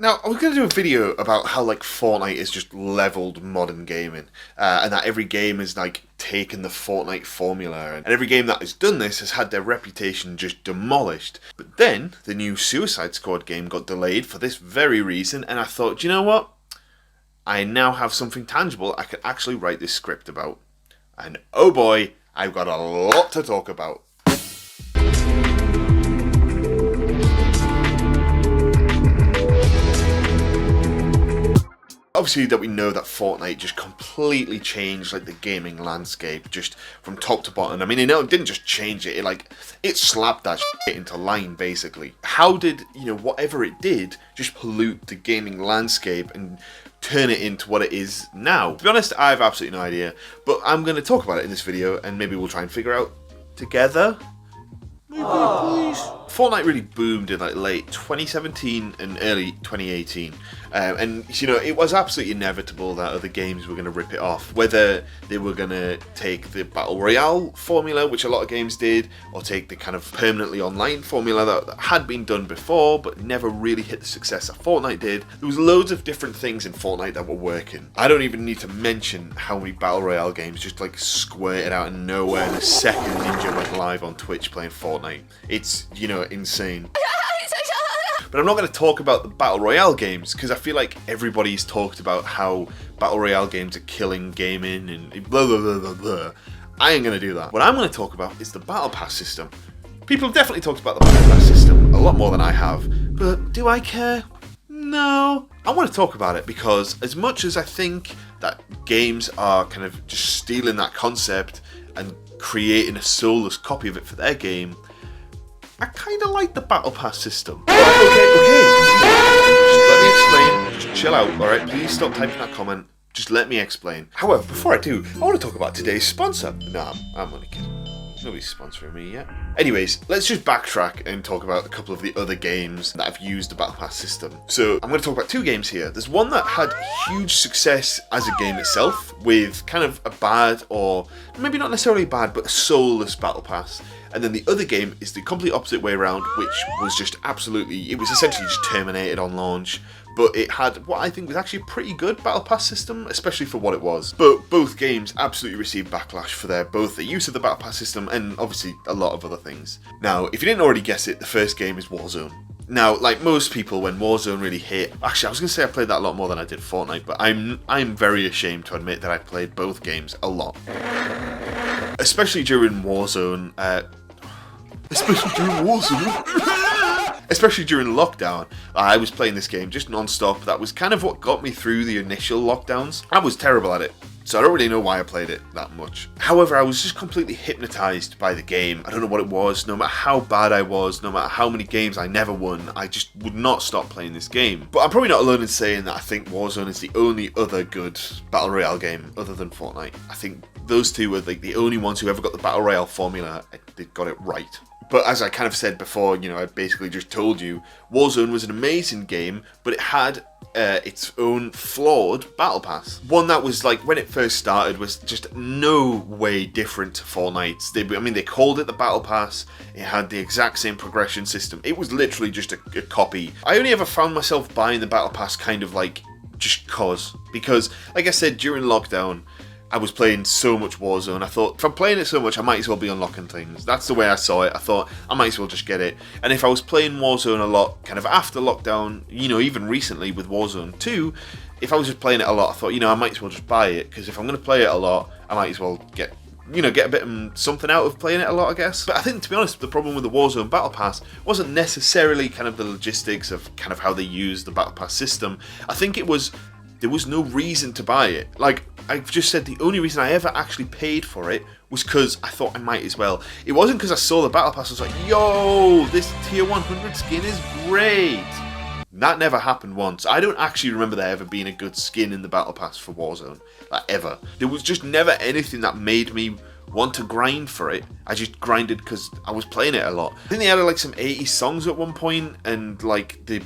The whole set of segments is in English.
Now, I was going to do a video about how, like, Fortnite is just leveled modern gaming, and that every game is, like, taken the Fortnite formula, and every game that has done this has had their reputation just demolished. But then, the new Suicide Squad game got delayed for this very reason, and I thought, you know what? I now have something tangible I can actually write this script about. And oh boy, I've got a lot to talk about. Obviously, that we know that Fortnite just completely changed, like, the gaming landscape, just from top to bottom. I mean, it didn't just change it, it slapped that shit into line, basically. How did, whatever it did, just pollute the gaming landscape and turn it into what it is now? To be honest, I have absolutely no idea, but I'm going to talk about it in this video, and maybe we'll try and figure out together. Maybe, please. Fortnite really boomed in, like, late 2017 and early 2018, and it was absolutely inevitable that other games were going to rip it off, whether they were going to take the Battle Royale formula, which a lot of games did, or take the kind of permanently online formula that had been done before but never really hit the success that Fortnite did. There was loads of different things in Fortnite that were working. I don't even need to mention how many Battle Royale games just, like, squirted out of nowhere the second Ninja went live on Twitch playing Fortnite. It's, insane. But I'm not going to talk about the Battle Royale games, because I feel like everybody's talked about how Battle Royale games are killing gaming and blah blah blah blah blah. I ain't going to do that. What I'm going to talk about is the Battle Pass system. People have definitely talked about the Battle Pass system a lot more than I have, but do I care? No. I want to talk about it because as much as I think that games are kind of just stealing that concept and creating a soulless copy of it for their game, I kind of like the Battle Pass system. Okay. Just let me explain. Just chill out, alright? Please stop typing that comment. Just let me explain. However, before I do, I want to talk about today's sponsor. No, I'm only kidding. Nobody's sponsoring me yet. Anyways, let's just backtrack and talk about a couple of the other games that have used the Battle Pass system. So, I'm going to talk about two games here. There's one that had huge success as a game itself, with kind of a bad, or maybe not necessarily bad, but a soulless Battle Pass. And then the other game is the complete opposite way around, which was just absolutely, it was essentially just terminated on launch. But it had what I think was actually a pretty good Battle Pass system, especially for what it was. But both games absolutely received backlash for both the use of the Battle Pass system and obviously a lot of other things. Now, if you didn't already guess it, the first game is Warzone. Now, like most people, when Warzone really hit, actually I was going to say I played that a lot more than I did Fortnite, but I'm very ashamed to admit that I played both games a lot. Especially during Warzone, Especially during lockdown, I was playing this game just non-stop. That was kind of what got me through the initial lockdowns. I was terrible at it, so I don't really know why I played it that much. However, I was just completely hypnotized by the game. I don't know what it was. No matter how bad I was, no matter how many games I never won, I just would not stop playing this game. But I'm probably not alone in saying that I think Warzone is the only other good Battle Royale game other than Fortnite. I think those two were like the only ones who ever got the Battle Royale formula. They got it right. But as I kind of said before, I basically just told you, Warzone was an amazing game, but it had its own flawed Battle Pass. One that was, like, when it first started, was just no way different to Fortnite's. They called it the Battle Pass. It had the exact same progression system. It was literally just a copy. I only ever found myself buying the Battle Pass kind of like, just because, like I said, during lockdown, I was playing so much Warzone. I thought, if I'm playing it so much, I might as well be unlocking things. That's the way I saw it. I thought, I might as well just get it. And if I was playing Warzone a lot, kind of after lockdown, even recently with Warzone 2, if I was just playing it a lot, I thought, I might as well just buy it. Because if I'm going to play it a lot, I might as well get a bit of something out of playing it a lot, I guess. But I think, to be honest, the problem with the Warzone Battle Pass wasn't necessarily kind of the logistics of kind of how they used the Battle Pass system. I think there was no reason to buy it. Like I've just said, the only reason I ever actually paid for it was because I thought I might as well. It wasn't because I saw the Battle Pass, I was like, yo, this tier 100 skin is great. That never happened once. I don't actually remember there ever being a good skin in the Battle Pass for Warzone. Like, ever. There was just never anything that made me want to grind for it. I just grinded because I was playing it a lot. I think they added like some 80s songs at one point, and like the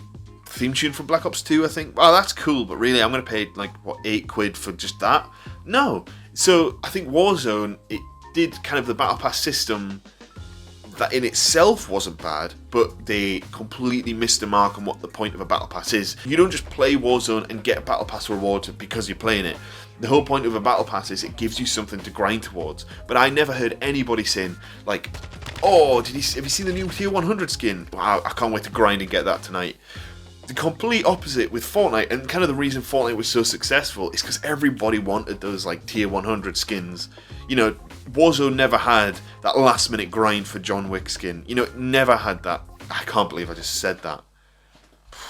theme tune from Black Ops 2, I think. Well, that's cool, but really, I'm going to pay like, what, £8 for just that? No. So, I think Warzone, it did kind of the Battle Pass system that in itself wasn't bad, but they completely missed the mark on what the point of a battle pass is. You don't just play Warzone and get a battle pass reward because you're playing it. The whole point of a battle pass is it gives you something to grind towards. But I never heard anybody saying, like, oh, have you seen the new tier 100 skin? Wow, I can't wait to grind and get that tonight. The complete opposite with Fortnite, and kind of the reason Fortnite was so successful is because everybody wanted those like tier 100 skins. You know, Warzone never had that last minute grind for John Wick skin. You know, it never had that. I can't believe I just said that.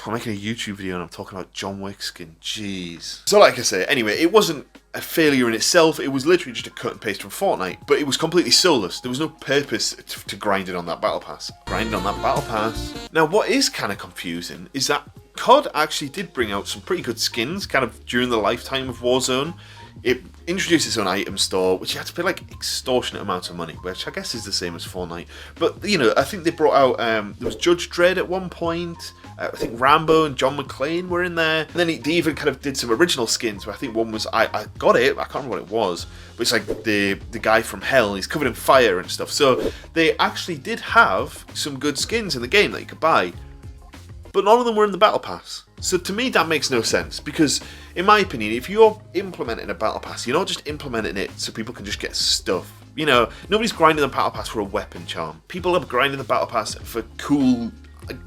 I'm making a YouTube video and I'm talking about John Wick skin. Jeez. So like I say, anyway, it wasn't a failure in itself. It was literally just a cut and paste from Fortnite, but it was completely soulless. There was no purpose to grinding on that battle pass. Grinding on that battle pass. Now, what is kind of confusing is that COD actually did bring out some pretty good skins kind of during the lifetime of Warzone. It introduced its own item store, which you had to pay like extortionate amounts of money, which I guess is the same as Fortnite. But, you know, I think they brought out, there was Judge Dredd at one point. I think Rambo and John McClane were in there. And then they even kind of did some original skins, where I think one was, I got it, I can't remember what it was, but it's like the guy from Hell, he's covered in fire and stuff. So they actually did have some good skins in the game that you could buy. But none of them were in the Battle Pass. So to me that makes no sense, because in my opinion, if you're implementing a Battle Pass, you're not just implementing it so people can just get stuff. You know, nobody's grinding the Battle Pass for a weapon charm. People are grinding the Battle Pass for cool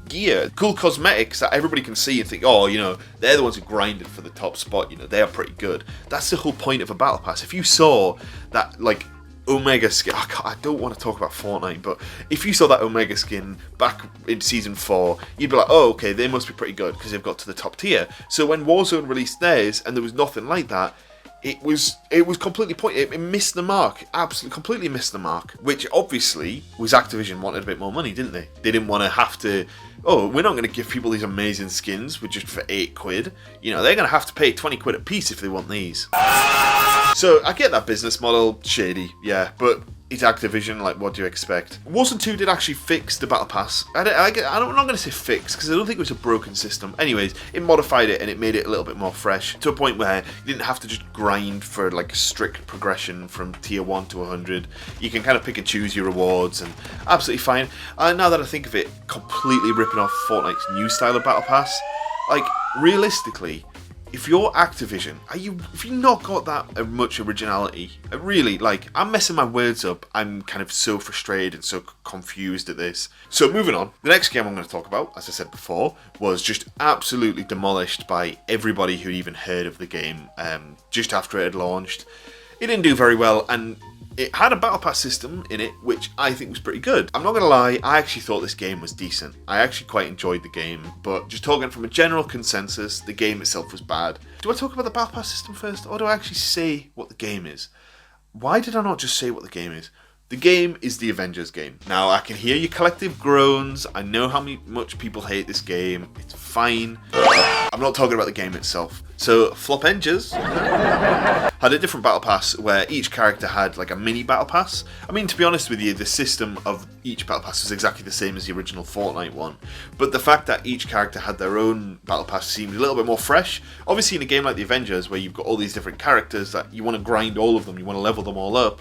gear, cool cosmetics that everybody can see and think, oh, you know, they're the ones who grinded for the top spot, you know, they are pretty good. That's the whole point of a Battle Pass. If you saw that, like, Omega skin, I don't want to talk about Fortnite, but if you saw that Omega skin back in Season 4, you'd be like, oh, okay, they must be pretty good because they've got to the top tier. So when Warzone released theirs and there was nothing like that, it was completely pointless. It missed the mark, absolutely, completely missed the mark, which obviously was Activision wanted a bit more money, didn't they? They didn't want to have to, oh, we're not going to give people these amazing skins with just for £8. You know, they're going to have to pay 20 quid a piece if they want these. So I get that business model, shady, yeah, but it's Activision, like, what do you expect? Warzone 2 did actually fix the Battle Pass. I'm not going to say fix, because I don't think it was a broken system. Anyways, it modified it and it made it a little bit more fresh, to a point where you didn't have to just grind for, like, a strict progression from tier 1 to 100. You can kind of pick and choose your rewards, and absolutely fine. Now that I think of it, completely ripping off Fortnite's new style of Battle Pass. Like, realistically, if you're Activision, have you not got that much originality? Really, like, I'm messing my words up. I'm kind of so frustrated and so confused at this. So moving on, the next game I'm going to talk about, as I said before, was just absolutely demolished by everybody who even heard of the game just after it had launched. It didn't do very well, and it had a Battle Pass system in it, which I think was pretty good. I'm not going to lie, I actually thought this game was decent. I actually quite enjoyed the game, but just talking from a general consensus, the game itself was bad. Do I talk about the Battle Pass system first, or do I actually say what the game is? Why did I not just say what the game is? The game is the Avengers game. Now, I can hear your collective groans. I know how much people hate this game. It's fine. I'm not talking about the game itself. So, Flopengers had a different battle pass where each character had like a mini battle pass. I mean, to be honest with you, the system of each battle pass was exactly the same as the original Fortnite one. But the fact that each character had their own battle pass seemed a little bit more fresh. Obviously, in a game like the Avengers, where you've got all these different characters that you want to grind all of them, you want to level them all up,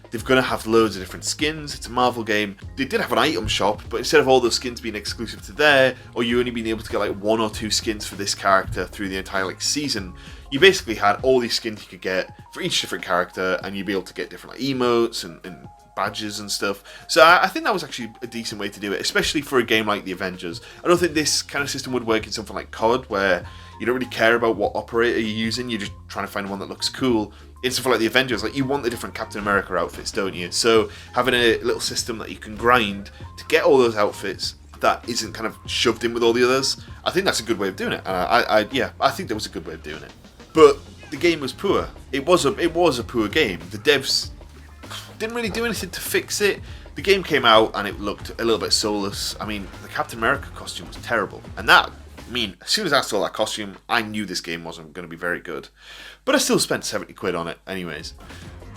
they're going to have loads of different skins. It's a Marvel game. They did have an item shop, but instead of all those skins being exclusive to there, or you only being able to get like 1 or 2 skins for this character through the entire like season, you basically had all these skins you could get for each different character, and you'd be able to get different like emotes and badges and stuff. So I think that was actually a decent way to do it, especially for a game like the Avengers. I don't think this kind of system would work in something like COD, where you don't really care about what operator you're using, you're just trying to find one that looks cool. In something like the Avengers, like, you want the different Captain America outfits, don't you? So having a little system that you can grind to get all those outfits that isn't kind of shoved in with all the others, I think that's a good way of doing it. And I think that was a good way of doing it. But the game was poor. It was a poor game. The devs didn't really do anything to fix it. The game came out and it looked a little bit soulless. I mean, the Captain America costume was terrible, and that, I mean, as soon as I saw that costume, I knew this game wasn't going to be very good. But I still spent 70 quid on it anyways.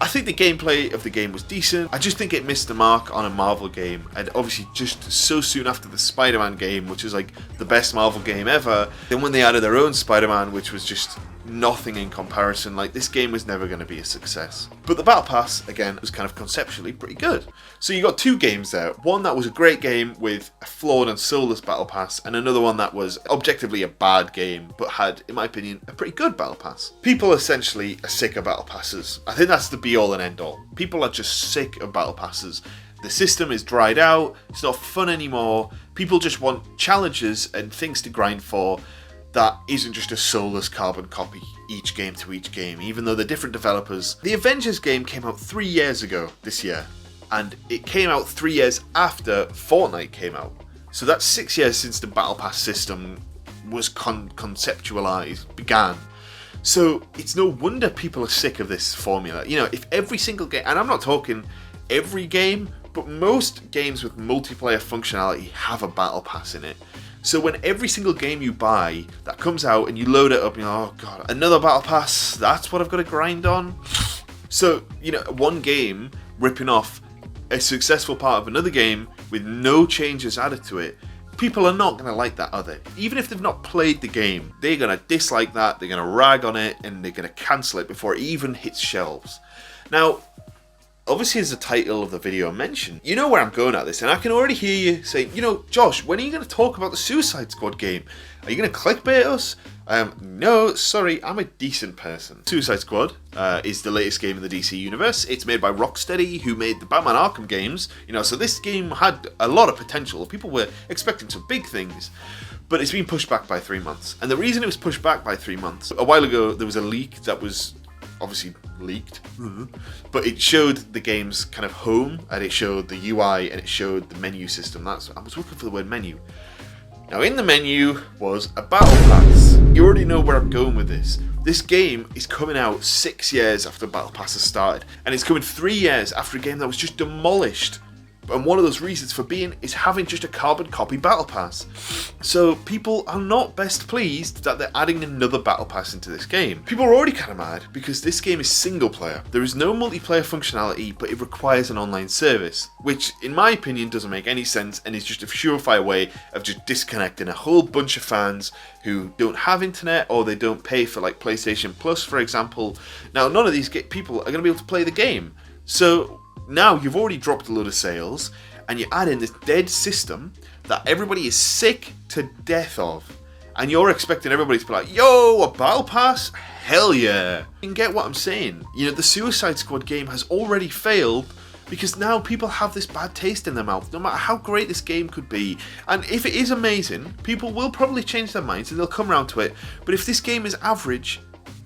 I think the gameplay of the game was decent. I just think it missed the mark on a Marvel game. And obviously just so soon after the Spider-Man game, which is like the best Marvel game ever, then when they added their own Spider-Man, which was just nothing in comparison. Like, this game was never going to be a success. But the Battle Pass, again, was kind of conceptually pretty good. So you got two games there. One that was a great game with a flawed and soulless Battle Pass, and another one that was objectively a bad game, but had, in my opinion, a pretty good Battle Pass. People essentially are sick of Battle Passes. I think that's the be-all and end-all. People are just sick of Battle Passes. The system is dried out, it's not fun anymore. People just want challenges and things to grind for that isn't just a soulless carbon copy each game to each game, even though they're different developers. The Avengers game came out 3 years ago this year, and it came out 3 years after Fortnite came out. So that's 6 years since the Battle Pass system was conceptualized, began. So it's no wonder people are sick of this formula. You know, if every single game, and I'm not talking every game, but most games with multiplayer functionality have a Battle Pass in it. So when every single game you buy that comes out and you load it up, you're like, oh god, another Battle Pass, that's what I've got to grind on? So, you know, one game ripping off a successful part of another game with no changes added to it, people are not going to like that, are they? Even if they've not played the game, they're going to dislike that, they're going to rag on it, and they're going to cancel it before it even hits shelves. Now, obviously, as the title of the video mentioned, you know where I'm going at this, and I can already hear you saying, you know, Josh, when are you going to talk about the Suicide Squad game? Are you going to clickbait us? No, sorry, I'm a decent person. Suicide Squad is the latest game in the DC universe. It's made by Rocksteady, who made the Batman ARKHAM games. You know, so this game had a lot of potential. People were expecting some big things. But it's been pushed back by 3 months. And the reason it was pushed back by 3 months, a while ago there was a leak that was obviously leaked, but it showed the game's kind of home, and it showed the UI, and it showed the menu system. I was looking for the word menu. Now in the menu was a Battle Pass. You already know where I'm going with this. This game is coming out 6 years after Battle Pass has started, and it's coming 3 years after a game that was just demolished. And one of those reasons for being is having just a carbon copy Battle Pass. So people are not best pleased that they're adding another Battle Pass into this game. People are already kind of mad because this game is single player. There is no multiplayer functionality, but it requires an online service, which in my opinion doesn't make any sense and is just a surefire way of just disconnecting a whole bunch of fans who don't have internet or they don't pay for like PlayStation Plus, for example. Now none of these people are going to be able to play the game. So now you've already dropped a load of sales and you add in this dead system that everybody is sick to death of, and you're expecting everybody to be like, yo, a Battle Pass? Hell yeah. You can get what I'm saying. You know, the Suicide Squad game has already failed because now people have this bad taste in their mouth, no matter how great this game could be. And if it is amazing, people will probably change their minds and they'll come around to it. But if this game is average,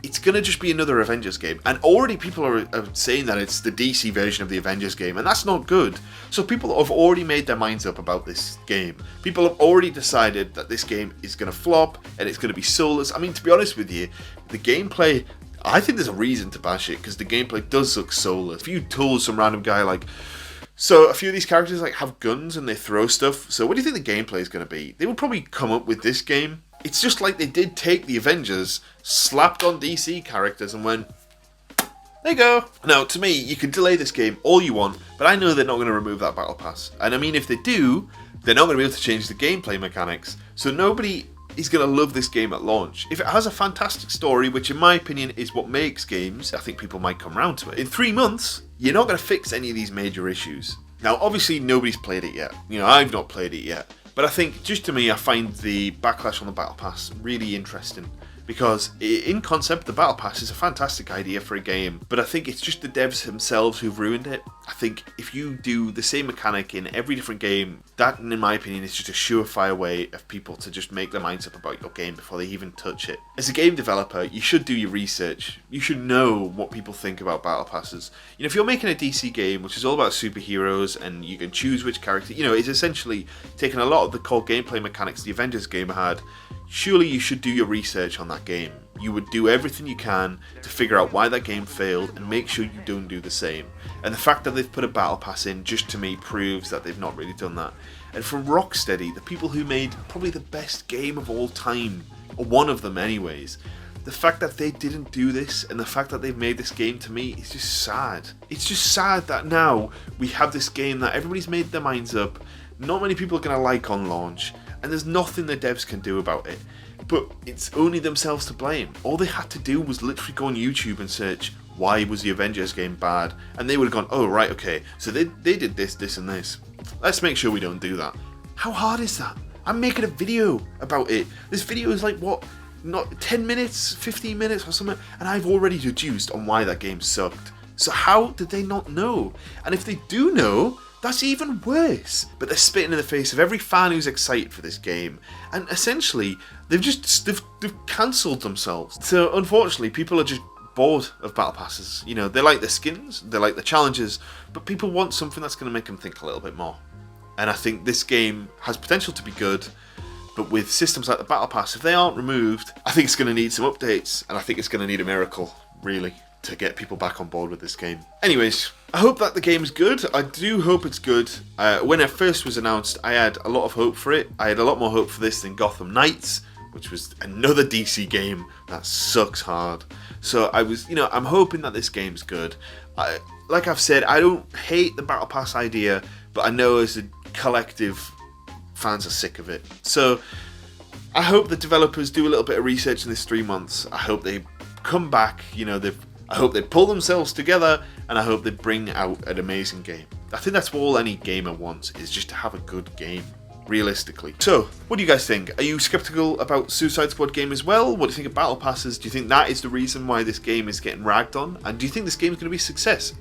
it's going to just be another Avengers game. And already people are saying that it's the DC version of the Avengers game, and that's not good. So people have already made their minds up about this game. People have already decided that this game is going to flop, and it's going to be soulless. I mean, to be honest with you, the gameplay, I think there's a reason to bash it, because the gameplay does look soulless. If you told some random guy like, so a few of these characters like have guns and they throw stuff, so what do you think the gameplay is going to be? They would probably come up with this game. It's just like they did take the Avengers, slapped on DC characters and went, there you go. Now, to me, you can delay this game all you want, but I know they're not going to remove that Battle Pass. And I mean, if they do, they're not going to be able to change the gameplay mechanics. So nobody is going to love this game at launch. If it has a fantastic story, which in my opinion is what makes games, I think people might come around to it. In 3 months, you're not going to fix any of these major issues. Now, obviously, nobody's played it yet. You know, I've not played it yet. But I think, just to me, I find the backlash on the Battle Pass really interesting. Because in concept, the Battle Pass is a fantastic idea for a game, but I think it's just the devs themselves who've ruined it. I think if you do the same mechanic in every different game, that, in my opinion, is just a surefire way of people to just make their minds up about your game before they even touch it. As a game developer, you should do your research. You should know what people think about Battle Passes. You know, if you're making a DC game, which is all about superheroes, and you can choose which character, you know, it's essentially taking a lot of the core gameplay mechanics the Avengers game had. Surely you should do your research on that game. You would do everything you can to figure out why that game failed and make sure you don't do the same. And the fact that they've put a Battle Pass in, just to me, proves that they've not really done that. And from Rocksteady, the people who made probably the best game of all time, or one of them anyways, the fact that they didn't do this and the fact that they've made this game, to me, is just sad. It's just sad that now we have this game that everybody's made their minds up, not many people are going to like on launch, and there's nothing the devs can do about it. But it's only themselves to blame. All they had to do was literally go on YouTube and search, why was the Avengers game bad? And they would have gone, oh right, okay, so they did this, this and this. Let's make sure we don't do that. How hard is that? I'm making a video about it. This video is like, what, not 10 minutes, 15 minutes or something, and I've already deduced on why that game sucked. So how did they not know? And if they do know, that's even worse. But they're spitting in the face of every fan who's excited for this game, and essentially they've cancelled themselves. So unfortunately, people are just bored of battle passes. You know, they like the skins, they like the challenges, but people want something that's going to make them think a little bit more. And I think this game has potential to be good, but with systems like the battle pass, if they aren't removed, I think it's going to need some updates, and I think it's going to need a miracle, really, to get people back on board with this game. Anyways, I hope that the game's good. I do hope it's good. When it first was announced, I had a lot of hope for it. I had a lot more hope for this than Gotham Knights, which was another DC game that sucks hard. So I was, I'm hoping that this game's good. Like I've said, I don't hate the Battle Pass idea, but I know as a collective, fans are sick of it. So I hope the developers do a little bit of research in this 3 months. I hope they come back, I hope they pull themselves together, and I hope they bring out an amazing game. I think that's all any gamer wants, is just to have a good game, realistically. So, what do you guys think? Are you skeptical about Suicide Squad game as well? What do you think of Battle Passes? Do you think that is the reason why this game is getting ragged on? And do you think this game is going to be a success?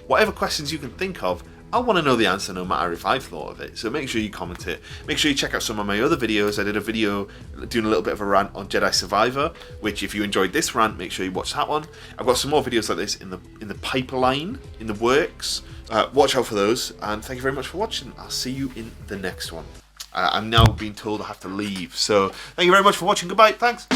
Whatever questions you can think of, I want to know the answer no matter if I've thought of it. So make sure you comment it. Make sure you check out some of my other videos. I did a video doing a little bit of a rant on Jedi Survivor, which if you enjoyed this rant, make sure you watch that one. I've got some more videos like this in the pipeline, in the works. Watch out for those, and thank you very much for watching. I'll see you in the next one. I'm now being told I have to leave, so thank you very much for watching. Goodbye. Thanks.